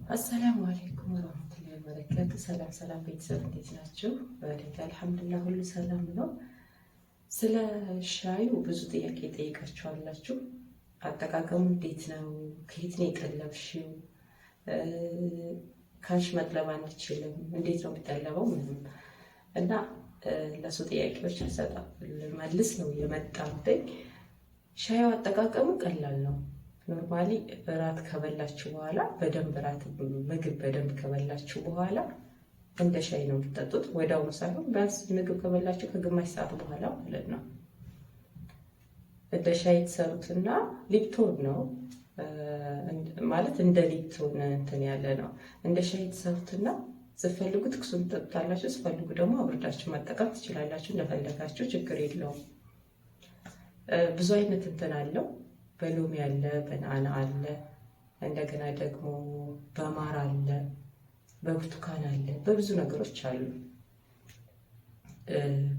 አሰላሙ አለይኩም ወራህመቱላሂ ወበረካቱ። ሰላም ሰላም ቤተሰብ እንዴት ናችሁ? በደንብ አልሐምዱሊላህ ሁሉ ሰላም ነው። ስለ ሻዩ ብዙ ጥያቄ ጠይቃችኋላችሁ። አጠቃቀሙ እንዴት ነው? ከየት ነው የጠለብሽው? ካሽ መጥለብ አንችልም፣ እንዴት ነው የሚጠለበው? ምንም እና ለሱ ጥያቄዎች ልመልስ ነው የመጣሁት። ሻዩ አጠቃቀሙ ቀላል ነው። ኖርማሊ እራት ከበላችሁ በኋላ ምግብ በደንብ ከበላችሁ በኋላ እንደ ሻይ ነው የምትጠጡት። ወዲያውኑ ሳይሆን ቢያንስ ምግብ ከበላችሁ ከግማሽ ሰዓት በኋላ ማለት ነው። እንደ ሻይ የተሰሩትና ሊፕቶን ነው ማለት እንደ ሊፕቶን እንትን ያለ ነው። እንደ ሻይ የተሰሩትና ስትፈልጉ ትኩሱን ትጠጡታላችሁ፣ ስትፈልጉ ደግሞ አብርዳችሁ መጠቀም ትችላላችሁ። እንደፈለጋችሁ ችግር የለውም። ብዙ አይነት እንትን አለው። በሎሚ አለ፣ በናና አለ፣ እንደገና ደግሞ በማር አለ፣ በብርቱካን አለ፣ በብዙ ነገሮች አሉ።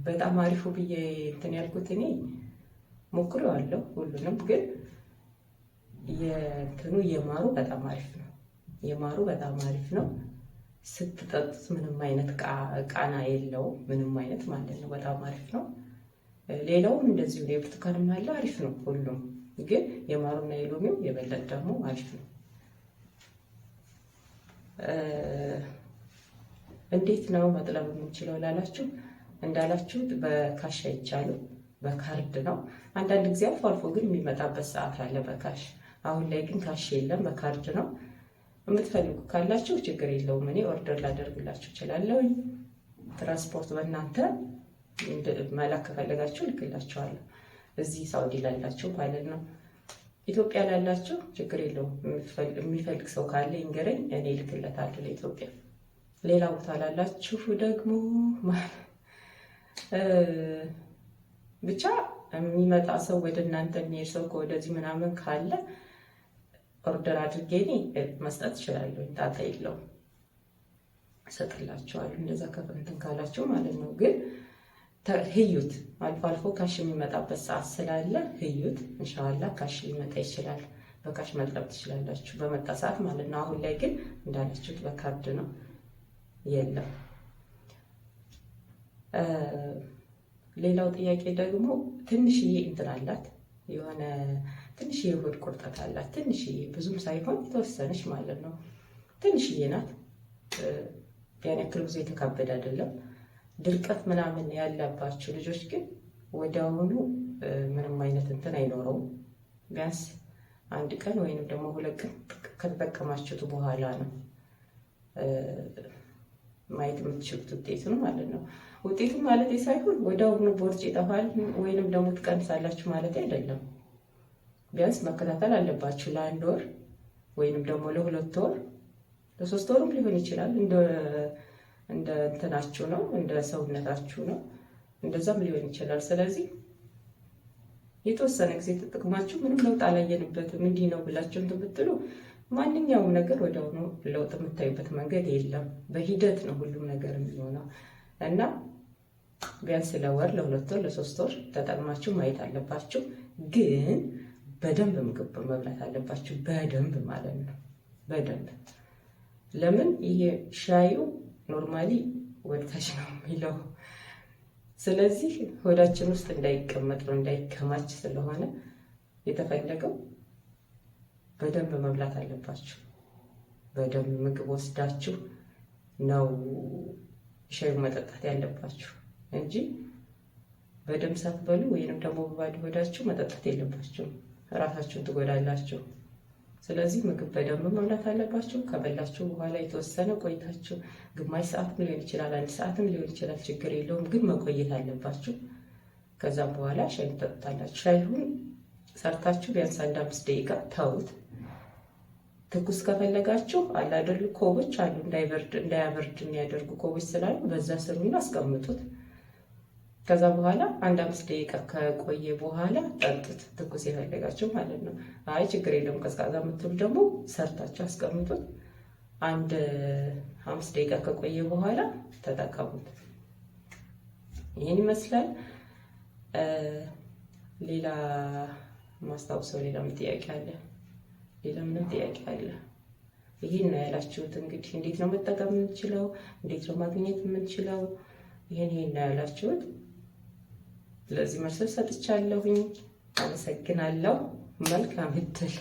በጣም አሪፉ ብዬ እንትን ያልኩት እኔ ሞክሬዋለሁ ሁሉንም፣ ግን የማሩ በጣም አሪፍ ነው። የማሩ በጣም አሪፍ ነው። ስትጠጡት ምንም አይነት ቃና የለውም፣ ምንም አይነት ማለት ነው። በጣም አሪፍ ነው። ሌላውም እንደዚሁ የብርቱካንም አለ፣ አሪፍ ነው ሁሉም። ግን የማሩና የሎሚው የበለጠ ደግሞ አሪፍ ነው። እንዴት ነው መጥለብ የምንችለው ላላችሁ፣ እንዳላችሁት በካሽ አይቻልም፣ በካርድ ነው። አንዳንድ ጊዜ አልፎ አልፎ ግን የሚመጣበት ሰዓት አለ በካሽ። አሁን ላይ ግን ካሽ የለም፣ በካርድ ነው። የምትፈልጉ ካላችሁ ችግር የለውም፣ እኔ ኦርደር ላደርግላችሁ እችላለሁ። ትራንስፖርት በእናንተ መላክ ከፈለጋችሁ ልክላችኋለሁ። እዚህ ሳውዲ ላላችሁ ማለት ነው። ኢትዮጵያ ላላችሁ ችግር የለውም። የሚፈልግ ሰው ካለ ይንገረኝ፣ እኔ ልክለታለሁ ለኢትዮጵያ። ሌላ ቦታ ላላችሁ ደግሞ ብቻ የሚመጣ ሰው ወደ እናንተ የሚሄድ ሰው ከወደዚህ ምናምን ካለ ኦርደር አድርጌ እኔ መስጠት እችላለሁ። ጣጣ የለውም፣ እሰጥላችኋለሁ። እንደዛ ከፍንትን ካላችሁ ማለት ነው። ግን ህዩት አልፎ አልፎ ካሽ የሚመጣበት ሰዓት ስላለ ህዩት። እንሻላ ካሽ ሊመጣ ይችላል። በካሽ መጥለብ ትችላላችሁ በመጣ ሰዓት ማለት ነው። አሁን ላይ ግን እንዳላችሁት በካርድ ነው፣ የለም። ሌላው ጥያቄ ደግሞ ትንሽዬ እንትን አላት፣ የሆነ ትንሽዬ ሆድ ቁርጠት አላት። ትንሽዬ ብዙም ሳይሆን የተወሰነች ማለት ነው። ትንሽዬ ናት። ያን ያክል ብዙ የተካበደ አይደለም። ድርቀት ምናምን ያለባቸው ልጆች ግን ወዲያውኑ ምንም አይነት እንትን አይኖረውም። ቢያንስ አንድ ቀን ወይንም ደግሞ 2 ቀን ከተጠቀማችሁት በኋላ ነው ማየት የምትችሉት ውጤቱን ማለት ነው። ውጤቱን ማለት ሳይሆን ወዲያውኑ ቦርጭ ይጠፋል ወይንም ደግሞ ትቀንሳላችሁ ማለት አይደለም። ቢያንስ መከታተል አለባችሁ ለ1 ወር ወይንም ደግሞ ለ2 ወር፣ ለ3 ወርም ሊሆን ይችላል። እንደ እንትናችሁ ነው፣ እንደ ሰውነታችሁ ነው። እንደዛም ሊሆን ይችላል። ስለዚህ የተወሰነ ጊዜ ተጠቅማችሁ ምንም ለውጥ አላየንበትም እንዲህ ነው ብላችሁ እንትን ብትሉ ማንኛውም ነገር ወዲያውኑ ለውጥ የምታዩበት መንገድ የለም። በሂደት ነው ሁሉም ነገር የሚሆነው እና ቢያንስ ለ1 ወር፣ ለ2 ወር፣ ለ3 ወር ተጠቅማችሁ ማየት አለባችሁ። ግን በደንብ ምግብ መብላት አለባችሁ። በደንብ ማለት ነው፣ በደንብ። ለምን ይሄ ሻዩ ኖርማሊ ወደታች ነው የሚለው። ስለዚህ ሆዳችን ውስጥ እንዳይቀመጥ ነው እንዳይከማች ስለሆነ የተፈለገው በደንብ መብላት አለባችሁ። በደንብ ምግብ ወስዳችሁ ነው ሻዩ መጠጣት ያለባችሁ እንጂ በደንብ ሳትበሉ ወይንም ደግሞ በባዶ ሆዳችሁ መጠጣት የለባችሁም። ራሳችሁን ትጎዳላችሁ። ስለዚህ ምግብ በደንብ መብላት አለባችሁ። ከበላችሁ በኋላ የተወሰነ ቆይታችሁ ግማሽ ሰዓትም ሊሆን ይችላል፣ 1 ሰዓትም ሊሆን ይችላል፣ ችግር የለውም። ግን መቆየት አለባችሁ። ከዛም በኋላ ሻይ ትጠጣላችሁ። ሻይሁን ሰርታችሁ ቢያንስ 1-5 ደቂቃ ተውት። ትኩስ ከፈለጋችሁ አላደል ኮቦች አሉ፣ እንዳያበርድ የሚያደርጉ ኮቦች ስላሉ በዛ ስሩና አስቀምጡት። ከዛ በኋላ 1-5 ደቂቃ ከቆየ በኋላ ጠጡት። ትኩስ የፈለጋችሁ ማለት ነው። አይ ችግር የለውም ቀዝቃዛ የምትሉ ደግሞ ሰርታችሁ አስቀምጡት። 1-5 ደቂቃ ከቆየ በኋላ ተጠቀሙት። ይህን ይመስላል። ሌላ ማስታወሰው ሌላ ምን ጥያቄ አለ? ሌላ ምንም ጥያቄ አለ? ይህን ነው ያላችሁት። እንግዲህ እንዴት ነው መጠቀም የምንችለው? እንዴት ነው ማግኘት የምንችለው? ይህን ነው ያላችሁት። ስለዚህ መልስ ሰጥቻለሁኝ። አመሰግናለሁ። መልካም እድል